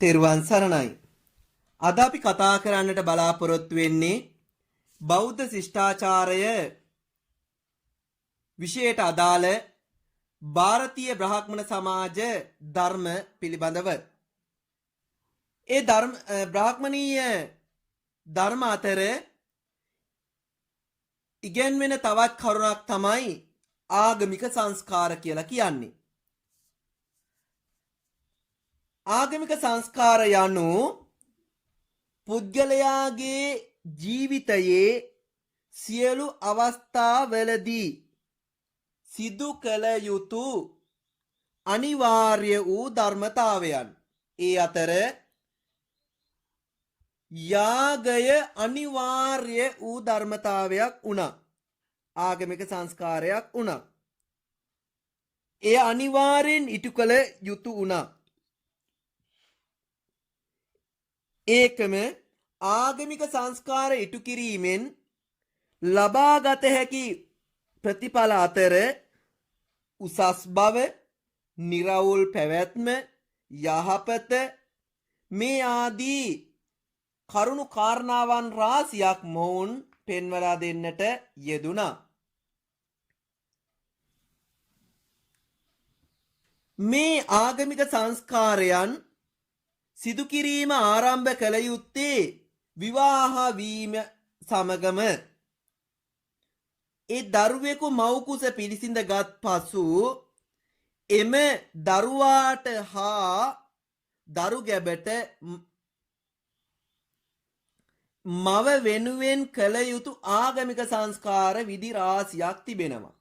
තෙරුවන් සරණයි. අද අපි කතා කරන්නට බලාපොරොත්තු වෙන්නේ බෞද්ධ ශිෂ්ටාචාරය විෂයට අදාළ ಭಾರತೀಯ බ්‍රාහ්මණ සමාජ ධර්ම පිළිබඳව. ඒ බ්‍රාහ්මණීය ධර්ම අතර ඉගෙන්වෙන තවත් කරුණක් තමයි ආගමික සංස්කාර කියලා කියන්නේ. ආගමික සංස්කාර යනු පුද්ගලයාගේ ජීවිතයේ සියලු අවස්ථාවලදී සිදු කළ යුතු අනිවාර්ය වූ ධර්මතාවයන්. ඒ අතර යාගය අනිවාර්ය වූ ධර්මතාවයක් වුණා. ආගමික සංස්කාරයක් වුණා. එය අනිවාර්යෙන් ඉටු කළ යුතු වුණා. ඒකම ආගමික සංස්කාර ඉටු කිරීමෙන් ලබාගත හැකි ප්‍රතිඵල අතර උසස් බව, නිරවුල් පැවැත්ම, යහපත මේ ආදී කරුණු කාරණාවන් රාශියක් මොවුන් පෙන්වලා දෙන්නට යෙදුණා. මේ ආගමික සංස්කාරයන් සිදු කිරීම ආරම්භ කළ යුත්තේ විවාහ වීම සමගම. ඒ දරුවෙකු මව්කුස පිළිසිඳගත් පසු එම දරුවාට හා දරු ගැබට මව වෙනුවෙන් කළ යුතු ආගමික සංස්කාර විධි රාශියක් තිබෙනවා.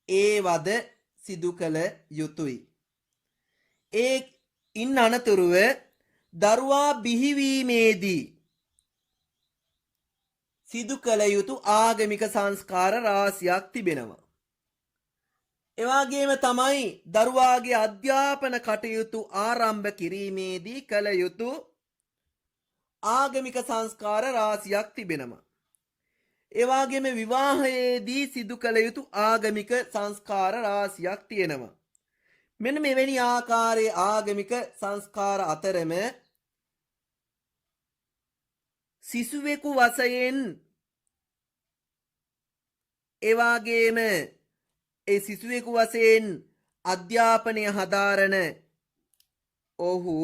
ඒවද සිදු කළ යුතුයි. ඒ ඉන් අනතුරුව දරුවා බිහිවීමේදී සිදු කළ යුතු ආගමික සංස්කාර රාශියක් තිබෙනවා. එවාගේම තමයි දරුවාගේ අධ්‍යාපන කටයුතු ආරම්භ කිරීමේදී කළ යුතු ආගමික සංස්කාර රාශියක් තිබෙනවා. එවාගේම විවාහයේදී සිදු කළ යුතු ආගමික සංස්කාර රාශියක් තියෙනවා. මෙන්න මෙවැනි ආකාරයේ ආගමික සංස්කාර අතරම සිසුවෙකු වශයෙන් එවාගේම ඒ සිසුවෙකු වශයෙන් අධ්‍යාපනය හදාරන ඔහු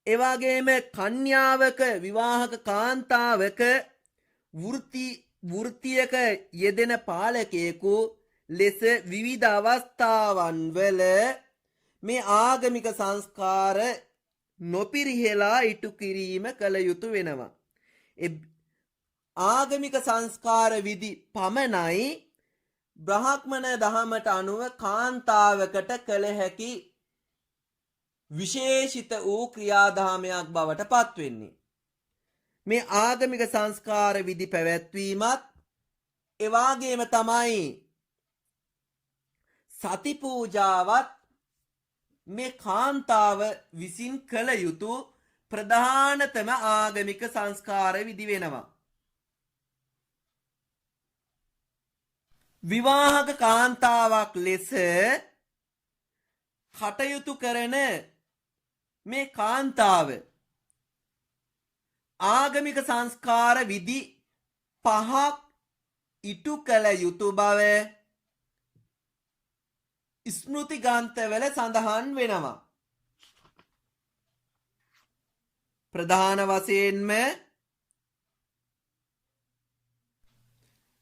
එවාගේම කන්‍යාවක විවාහක කාන්තාවක වෘත්තියක යෙදෙන පාලකයෙකු ලෙස විවිධ අවස්ථාවන් වල මේ ආගමික සංස්කාර නොපිරිහෙලා ඉටු කිරීම කළ යුතු වෙනවා. ආගමික සංස්කාර විධි පමණයි බ්‍රාහ්මණ දහමට අනුව කාන්තාවකට කළ හැකි විශේෂිත වූ ක්‍රියාදාමයක් බවට පත්වෙන්නේ. මේ ආගමික සංස්කාර විධි පැවැත්වීමත් එවාගේම තමයි සති පූජාවත් මේ කාන්තාව විසින් කළ යුතු ප්‍රධානතම ආගමික සංස්කාර විධි වෙනවා. විවාහක කාන්තාවක් ලෙස කටයුතු කරන මේ කාන්තාව ආගමික සංස්කාර විධි 5ක් ඉටු කළ යුතු බව ස්මෘති ග්‍රන්ථවල සඳහන් වෙනවා. ප්‍රධාන වශයෙන්ම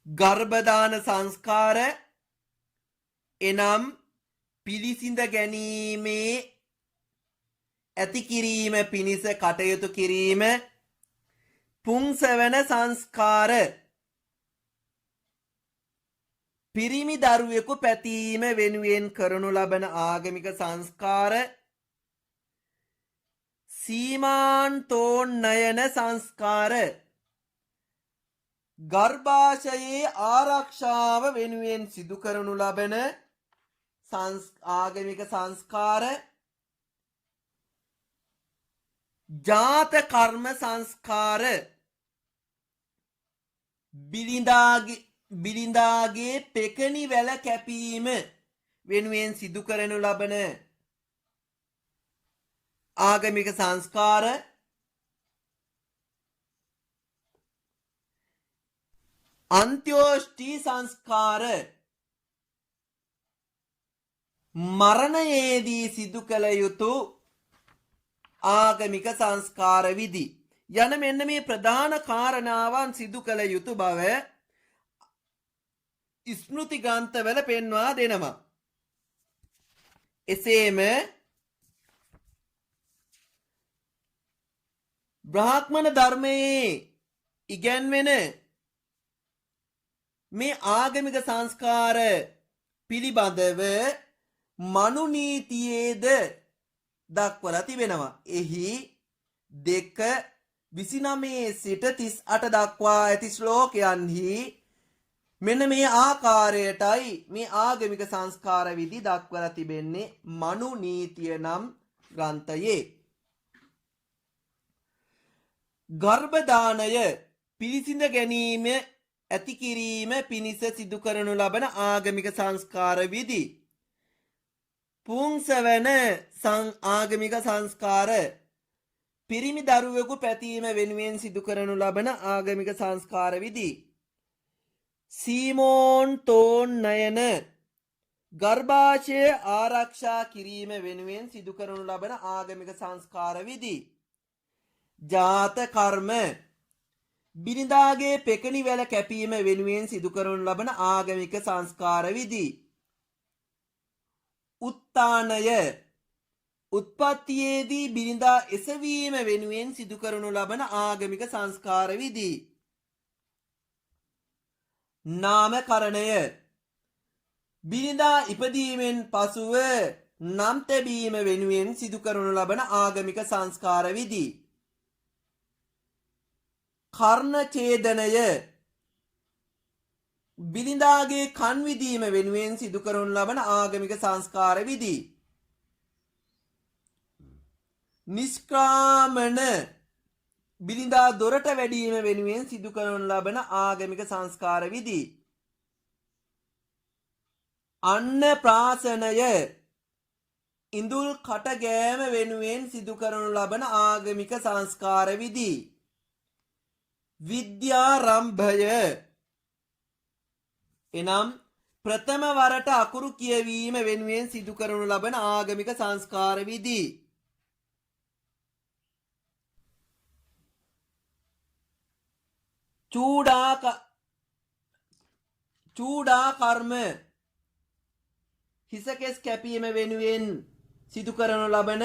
ගර්භදාන සංස්කාර එනම් පිළිසිඳ ගැනීමේ ඇති කිරීම පිණිස කටයුතු කිරීම, පුංසවන සංස්කාර පිරිමි දරුවෙකු පැතීම වෙනුවෙන් කරනු ලබන ආගමික සංස්කාර, සීමාන්තෝන්නයන සංස්කාර ගර්භාෂයේ ආරක්ෂාව වෙනුවෙන් සිදු කරනු ලබන ආගමික සංස්කාර, ජාත කර්ම සංස්කාර බිලිඳාගේ පෙකණි වැල කැපීම වෙනුවෙන් සිදු කරනු ලබන ආගමික සංස්කාර, අන්ත්‍යෝෂ්ටි සංස්කාර, මරණයේදී සිදු කළ යුතු ආගමික සංස්කාර විධි යන මෙන්න මේ ප්‍රධාන කාරණාවන් සිදු කළ යුතු බව ස්මෘති ග්‍රන්ථවල පෙන්වා දෙනවා. එසේම බ්‍රාහ්මණ ධර්මයේ ඉගැන්වෙන මේ ආගමික සංස්කාර පිළිබඳව මනු නීතියේද දක්වලා තිබෙනවා. එහි 2:29 සිට 38 දක්වා ඇති ශ්ලෝකයන්හි මෙන්න මේ ආකාරයටයි මේ ආගමික සංස්කාර විධි දක්වලා තිබෙන්නේ මනු නීතිය නම් ග්‍රන්ථයේ. ගර්භ දානය පිළිසිඳ ගැනීම ඇති කිරීම පිණිස සිදු කරනු ලබන ආගමික සංස්කාර විධි. පුංසවන ආගමික සංස්කාර පිරිමි දරුවෙකු පැතීම වෙනුවෙන් සිදු කරනු ලබන ආගමික සංස්කාර විධි. සීමෝන් තෝන් නයන ගර්භාෂය ආරක්ෂා කිරීම වෙනුවෙන් සිදු කරනු ලබන ආගමික සංස්කාර විධි. ජාත කර්ම බිරිඳාගේ පෙකණි වැල කැපීම වෙනුවෙන් සිදු කරනු ලබන ආගමික සංස්කාර විධි. උත්තානය උත්පත්තියේදී බිරිඳා එසවීම වෙනුවෙන් සිදු කරනු ලබන ආගමික සංස්කාර විධි. නාමකරණය බිරිඳා ඉපදීමෙන් පසුව නම් තැබීම වෙනුවෙන් සිදු කරනු ලබන ආගමික සංස්කාර විධි. කර්ණ ඡේදනය බිරිඳාගේ කන් විදීම වෙනුවෙන් සිදු කරනු ලබන ආගමික සංස්කාර විධි. නිෂ්ක්‍රාමන බිරිඳා දොරට වැඩීම වෙනුවෙන් සිදු කරනු ලබන ආගමික සංස්කාර විධි. අන්න ප්‍රාසනය ඉඳුල් කටගෑම වෙනුවෙන් සිදු කරනු ලබන ආගමික සංස්කාර විධි. විද්‍යාරම්භය එනම් ප්‍රථම වරට අකුරු කියවීම වෙනුවෙන් සිදු කරනු ලබන ආගමික සංස්කාර විධි. චූඩා කර්ම හිසකෙස් කැපීම වෙනුවෙන් සිදු කරනු ලබන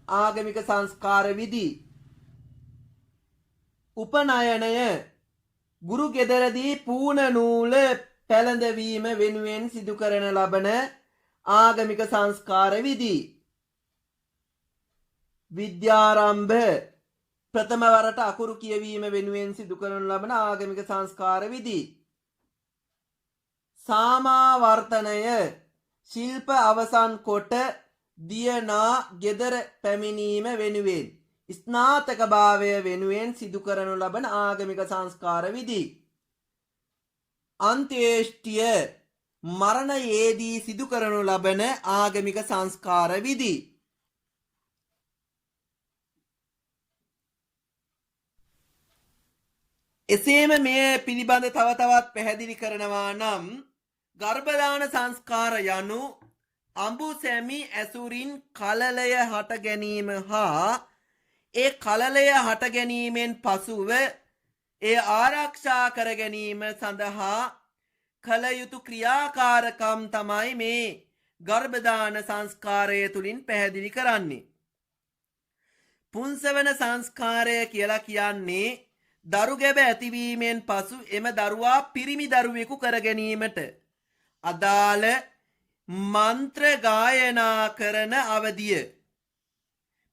ආගමික සංස්කාර විධි. උපනයනය ගුරු ගෙදරදී පූන නූල පැළඳවීම වෙනුවෙන් සිදු කරන ලබන ආගමික සංස්කාර විධි. විද්‍යාරම්භ ප්‍රථම වරට අකුරු කියවීම වෙනුවෙන් සිදු කරනු ලබන ආගමික සංස්කාර විධි. සාමාවර්තනය ශිල්ප අවසන් කොට දියනා ගෙදර පැමිණීම වෙනුවෙන් ස්නාතක භාවය වෙනුවෙන් සිදු කරනු ලබන ආගමික සංස්කාර විධි. අන්ත්‍යේෂ්ටිය මරණයේදී සිදු කරනු ලබන ආගමික සංස්කාර විධි. එසේම මෙය පිළිබඳ තව තවත් පැහැදිලි කරනවා නම් ගර්භදාන සංස්කාර යනු අඹු සැමි ඇසුරින් කලලය හට ගැනීම හා ඒ කලලය හට ගැනීමෙන් පසුව ඒ ආරක්ෂා කර ගැනීම සඳහා කළ යුතු ක්‍රියාකාරකම් තමයි මේ ගර්භදාන සංස්කාරය තුලින් පැහැදිලි කරන්නේ. පුංසවන සංස්කාරය කියලා කියන්නේ දරු ගැබ ඇතිවීමෙන් පසු එම දරුවා පිරිමි දරුවෙකු කර ගැනීමට අදාළ මන්ත්‍ර ගායනා කරන අවධිය.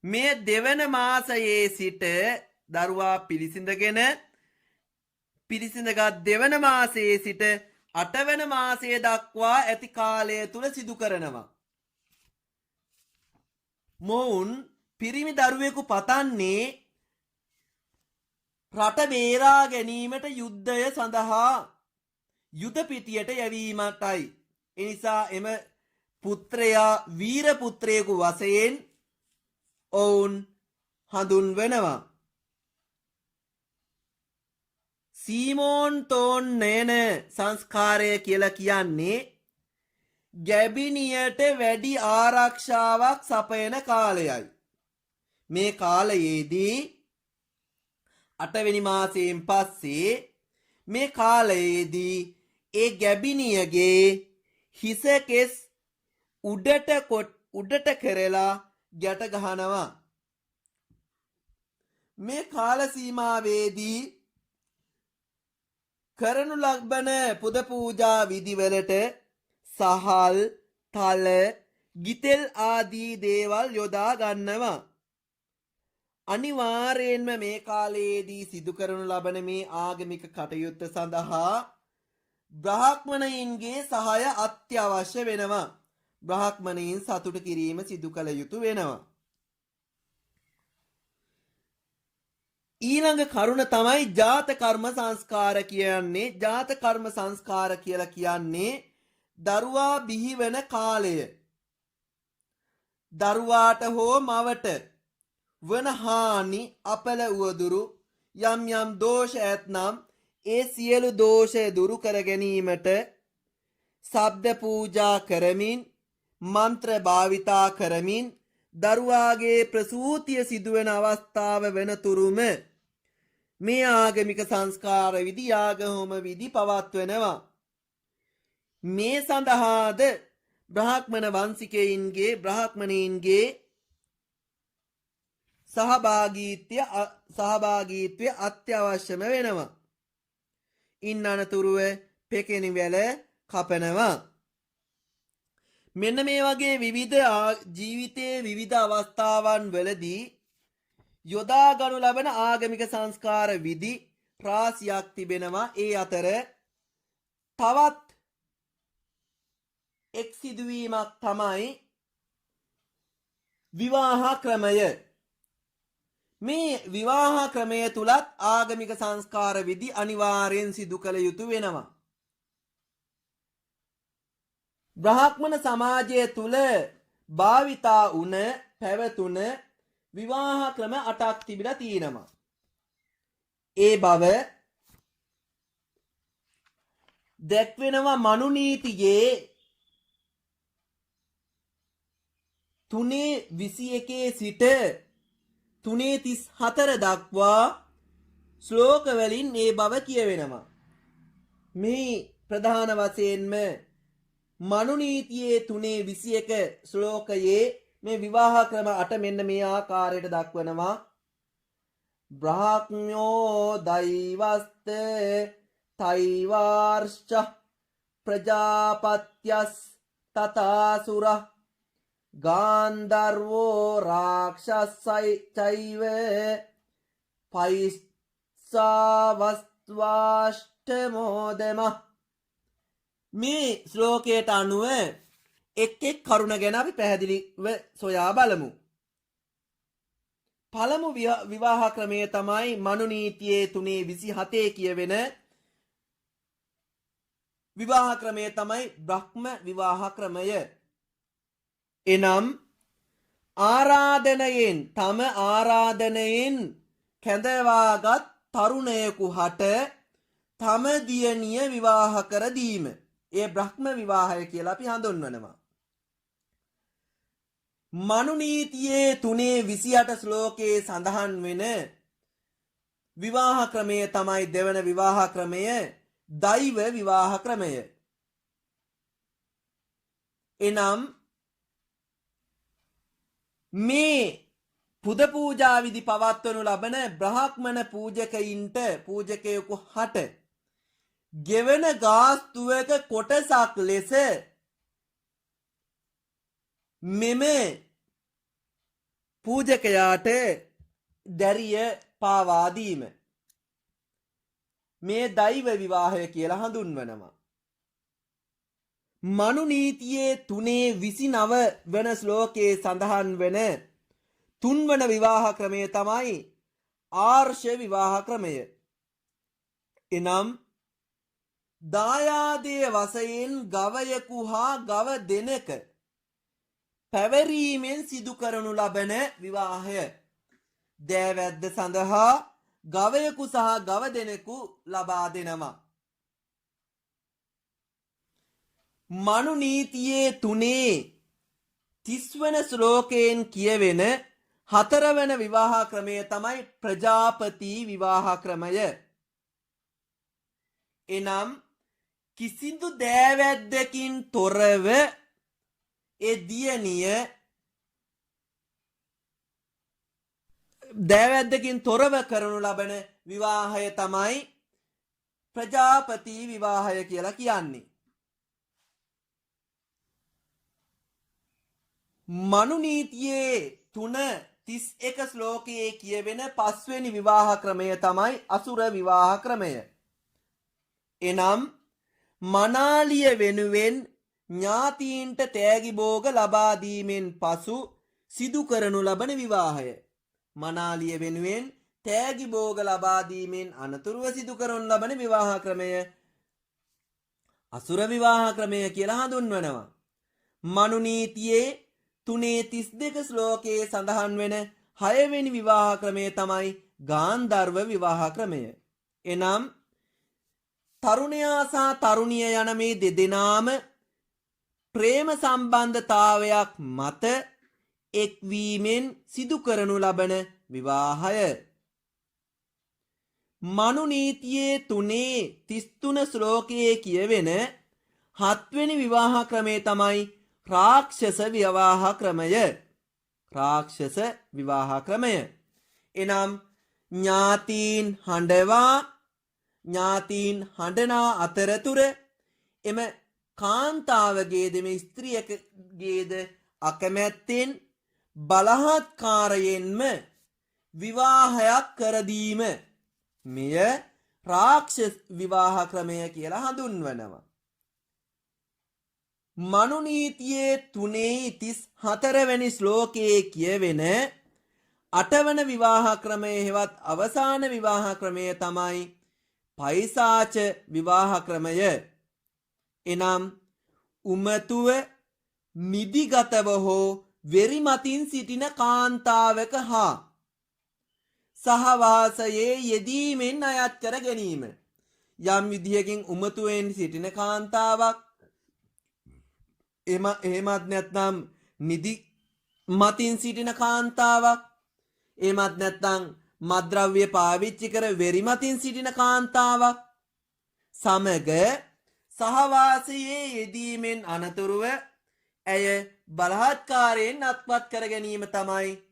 මේ දෙවන මාසයේ සිට දරුවා පිළිසිඳගත් දෙවන මාසයේ සිට 8 වන මාසයේ දක්වා ඇති කාලය තුල සිදු කරනවා. මොවුන් පිරිමි දරුවෙකු පතන්නේ රට බේරා ගැනීමට යුද්ධය සඳහා යුද පිටියට යැවීමටයි. එනිසා එම පුත්‍රයා වීර පුත්‍රයෙකු වශයෙන් ඔවුන් හඳුන්වනවා. සීමෝන් තෝන් නයන සංස්කාරය කියලා කියන්නේ ගැබිනියට වැඩි ආරක්ෂාවක් සපයන කාලයයි. මේ කාලයේදී 8 වෙනි මාසයෙන් පස්සේ මේ කාලයේදී ඒ ගැබිනියගේ හිස කෙස් උඩට කරලා ගැට ගහනවා. මේ කාල සීමාවේදී කරනු ලබන පුද පූජා විධිවලට සහල්, තල, ගිතෙල් ආදී දේවල් යොදා ගන්නවා. අනිවාර්යයෙන්ම මේ කාලයේදී සිදු කරනු ලබන මේ ආගමික කටයුත්ත සඳහා බ්‍රාහ්මණයින්ගේ සහාය අත්‍යවශ්‍ය වෙනවා. බ්‍රාහ්මණයින් සතුට කිරීම සිදු කළ යුතු වෙනවා. ඊළඟ කරුණ තමයි ජාත කර්ම සංස්කාර කියන්නේ. ජාත කර්ම සංස්කාර කියලා කියන්නේ දරුවා බිහිවන කාලය. දරුවාට හෝ මවට වන හානි අපල උවදුරු යම් යම් දෝෂ ඇතනම් ඒ සියලු දෝෂ දුරු කර ගැනීමට ශබ්ද පූජා කරමින් මන්ත්‍ර භාවිතා කරමින් දරුවාගේ ප්‍රසූතිය සිදුවන අවස්ථාව වෙනතුරුම මේ ආගමික සංස්කාර විධි යාග හෝම විධි පවත්වනවා. මේ සඳහාද බ්‍රාහ්මණ වංශිකයින්ගේ බ්‍රාහ්මණයින්ගේ සහභාගීත්වය අත්‍යවශ්‍යම වෙනවා. ඉන් අනතුරුව පෙකෙනි වැල කපනවා. මෙන්න මේ වගේ විවිධ ජීවිතයේ විවිධ අවස්ථාවන් වලදී යොදා ගනු ලබන ආගමික සංස්කාර විධි රාශියක් තිබෙනවා. ඒ අතර තවත් එක් සිදුවීමක් තමයි විවාහ ක්‍රමය. මේ විවාහ ක්‍රමය තුලත් ආගමික සංස්කාර විධි අනිවාර්යෙන් සිදු කළ යුතු වෙනවා. බ්‍රාහ්මණ සමාජය තුල භාවිතා වුණ පැවතුන විවාහ ක්‍රම 8ක් තිබිලා තියෙනවා. ඒ බව දැක්වෙනවා මනු නීතියේ 3:21 සිට 3:34 දක්වා ශ්ලෝක වලින් මේ බව කියවෙනවා. මේ ප්‍රධාන වශයෙන්ම මනු නීතියේ 3:21 ශ්ලෝකයේ මේ විවාහ ක්‍රම 8 මෙන්න මේ ආකාරයට දක්වනවා. බ්‍රාහ්මණෝ දෛවස්ත තෛවාර්ෂ ප්‍රජාපත්‍යස් තථාසුර ගාන්ධර්වෝ රාක්ෂසයි චෛව පයිස්සාවස්වාෂ්ඨමෝදම. මේ ශ්ලෝකයට අනුව එක් එක් කරුණ ගැන අපි පැහැදිලිව සොයා බලමු. පළමු විවාහ ක්‍රමය තමයි මනු නීතියේ 3:27 කියවෙන විවාහ ක්‍රමය තමයි බ්‍රහ්ම විවාහ ක්‍රමය. එනම් ආරාධනයෙන් තම ආරාධනයෙන් කැඳවාගත් තරුණයෙකු හට තම දියණිය විවාහ කර දීම. ඒ බ්‍රහ්ම විවාහය කියලා අපි හඳුන්වනවා. මනු නීතියේ 3:28 ශ්ලෝකයේ සඳහන් වෙන විවාහ ක්‍රමය තමයි දෙවන විවාහ ක්‍රමය දෛව විවාහ ක්‍රමය. එනම් මේ පුද පූජා විධි පවත්වනු ලබන බ්‍රාහ්මණ පූජකයින්ට පූජකයෙකු හට ගෙවන ගාස්තුවක කොටසක් ලෙස මෙම පූජකයාට දැරිය පාවා දීම මේ දෛව විවාහය කියලා හඳුන්වනවා. මනු නීතියේ 3:29 වන ශ්ලෝකයේ සඳහන් වන තුන්වන විවාහ ක්‍රමය තමයි ආර්ෂ විවාහ ක්‍රමය. එනම් දායාදයේ වශයෙන් ගවයෙකු හා ගව දෙනක පැවරීමෙන් සිදු කරනු ලබන විවාහය. දෑවැද්ද සඳහා ගවයෙකු සහ ගව දෙනෙකු ලබා දෙනවා. මනු නීතියේ 30 වන ශ්ලෝකයෙන් කියවෙන 4 වන විවාහ ක්‍රමය තමයි ප්‍රජාපති විවාහ ක්‍රමය. එනම් කිසිදු දෑවැද්දකින් තොරව ඒ දියණිය දෑවැද්දකින් තොරව කරනු ලබන විවාහය තමයි ප්‍රජාපති විවාහය කියලා කියන්නේ. මනු නීතියේ 3:31 ශ්ලෝකයේ කියවෙන 5 වෙනි විවාහ ක්‍රමය තමයි අසුර විවාහ ක්‍රමය. එනම් මනාලිය වෙනුවෙන් ඥාතීන්ට තෑගි භෝග ලබා දීමෙන් පසු සිදු කරනු ලබන විවාහය. මනාලිය වෙනුවෙන් තෑගි භෝග ලබා දීමෙන් අනතුරුව සිදු කරනු ලබන විවාහ ක්‍රමය අසුර විවාහ ක්‍රමය කියලා හඳුන්වනවා. මනු නීතියේ 3:32 ශ්ලෝකයේ සඳහන් වෙන 6 වෙනි විවාහ ක්‍රමය තමයි ගාන්ධර්ව විවාහ ක්‍රමය. එනම් තරුණයා සහ තරුණිය යන මේ දෙදෙනාම ප්‍රේම සම්බන්ධතාවයක් මත එක්වීමෙන් සිදු කරනු ලබන විවාහය. මනු නීතියේ 3:33 ශ්ලෝකයේ කියවෙන 7 වෙනි විවාහ ක්‍රමය තමයි රාක්ෂස විවාහ ක්‍රමය. රාක්ෂස විවාහ ක්‍රමය. එනම් ඥාතීන් හඬනා අතරතුර එම කාන්තාවගේද මේ ස්ත්‍රියකගේද අකමැත්තෙන් බලහත්කාරයෙන්ම විවාහයක් කරදීම මෙය රාක්ෂස විවාහ ක්‍රමය කියලා හඳුන්වනවා. මනු නීතියේ 3:34 වැනි ශ්ලෝකයේ කියවෙන 8 වන විවාහ ක්‍රමය හෙවත් අවසාන විවාහ ක්‍රමය තමයි පෛසාච විවාහ ක්‍රමය. එනම් උමතුව නිදිගතව හෝ වෙරිමතින් සිටින කාන්තාවක හා සහවාසයේ යෙදීමෙන් අයත් කර ගැනීම. යම් විදිහකින් උමතුවෙන් සිටින කාන්තාවක් එහෙමත් නැත්නම් නිදි මතින් සිටින කාන්තාවක් එහෙමත් නැත්නම් මද්ද්‍රව්‍ය පාවිච්චි කර වෙරිමතින් සිටින කාන්තාවක් සමග සහවාසයේ යෙදීමෙන් අනතුරුව ඇය බලහත්කාරයෙන් අත්පත් කර ගැනීම තමයි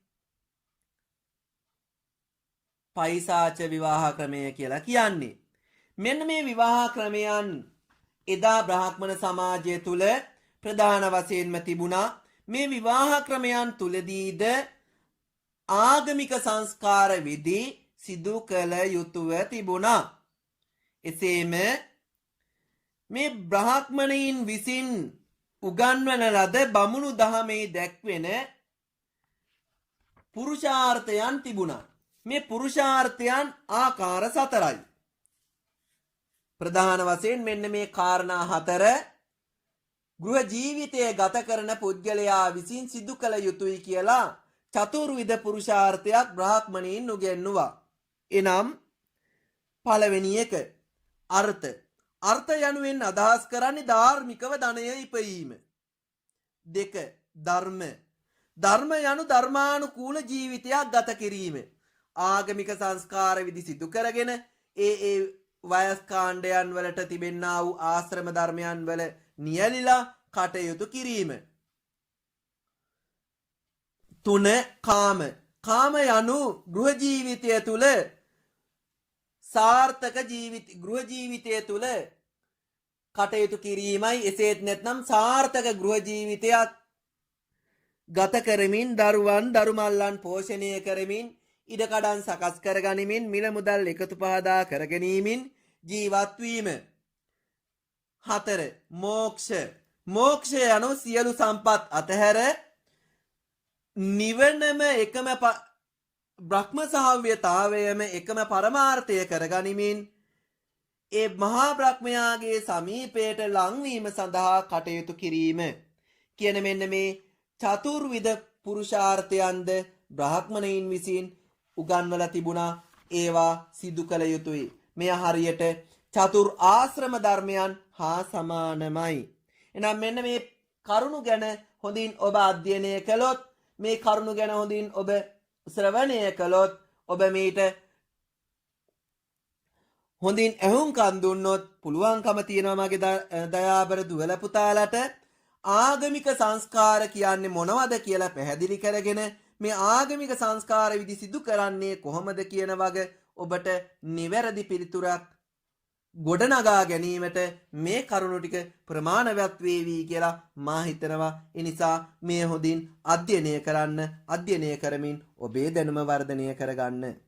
පෛසාච විවාහ ක්‍රමය කියලා කියන්නේ. මෙන්න මේ විවාහ ක්‍රමයන් එදා බ්‍රාහ්මණ සමාජය තුල ප්‍රධාන වශයෙන්ම තිබුණා. මේ විවාහ ක්‍රමයන් තුලදීද ආගමික සංස්කාර විධි සිදු කළ යුතුව තිබුණා. එසේම මේ බ්‍රාහ්මණයින් විසින් උගන්වන ලද බමුණු දහමේ දැක්වෙන පුරුෂාර්ථයන් තිබුණා. මේ පුරුෂාර්ථයන් ආකාර 4යි. ප්‍රධාන වශයෙන් මෙන්න මේ කාරණා 4 ගෘහ ජීවිතය ගත කරන පුද්ගලයා විසින් සිදු කළ යුතුයි කියලා චතුර්විධ පුරුෂාර්ථයක් බ්‍රාහ්මණයින් උගන්වුවා. එනම් පළවෙනි එක අර්ථ. අර්ථ යනුවෙන් අදහස් කරන්නේ ධාර්මිකව ධනය ඉපයීම. 2 ධර්ම. ධර්ම යනු ධර්මානුකූල ජීවිතයක් ගත කිරීම. ආගමික සංස්කාර විදි සිදු කරගෙන ඒ වයස් කාණ්ඩයන් වලට තිබෙන්නා වූ ආශ්‍රම ධර්මයන් වල නියැලිලා කටයුතු කිරීම. 3 කාම. කාම යනු ගෘහ ජීවිතය තුල සාර්ථක ගෘහ ජීවිතය තුල කටයුතු කිරීමයි. එසේත් නැත්නම් සාර්ථක ගෘහ ජීවිතයක් ගත කරමින් දරුවන් දරුමල්ලන් පෝෂණය කරමින් ඉඩකඩම් සකස් කර ගනිමින් මිල මුදල් එකතු පහදා කර ගැනීමෙන් ජීවත් වීම. 4 මෝක්ෂ. මෝක්ෂ යනු සියලු සම්පත් අතහැර නිවනම එකම බ්‍රහ්ම සහව්‍යතාවයම එකම පරමාර්ථය කරගනිමින් ඒ මහා බ්‍රහ්මයාගේ සමීපයට ලංවීම සඳහා කටයුතු කිරීම කියන මෙන්න මේ චතුර්විධ පුරුෂාර්ථයන්ද බ්‍රාහ්මණයින් විසින් උගන්වලා තිබුණා. ඒවා සිදු කළ යුතුයි. මෙය හරියට චතුර් ආශ්‍රම ධර්මයන් හා සමානමයි. එහෙනම් මෙන්න මේ කරුණු ගැන හොඳින් ඔබ අධ්‍යයනය කළොත්, මේ කරුණු ගැන හොඳින් ඔබ ශ්‍රවණය කළොත්, ඔබ මේට හොඳින් ඇහුම්කන් දුන්නොත් පුළුවන්කම තියෙනවා මගේ දයාබර දුවල පුතාලට ආගමික සංස්කාර කියන්නේ මොනවද කියලා පැහැදිලි කරගෙන මේ ආගමික සංස්කාර විදි සිදු කරන්නේ කොහොමද කියන වගේ ඔබට නිවැරදි පිළිතුරක් ගොඩනගා ගැනීමට මේ කරුණු ටික ප්‍රමාණවත් වේවි කියලා මා හිතනවා. ඒ නිසා මේ හොඳින් අධ්‍යයනය කරන්න, අධ්‍යයනය කරමින් ඔබේ දැනුම වර්ධනය කරගන්න.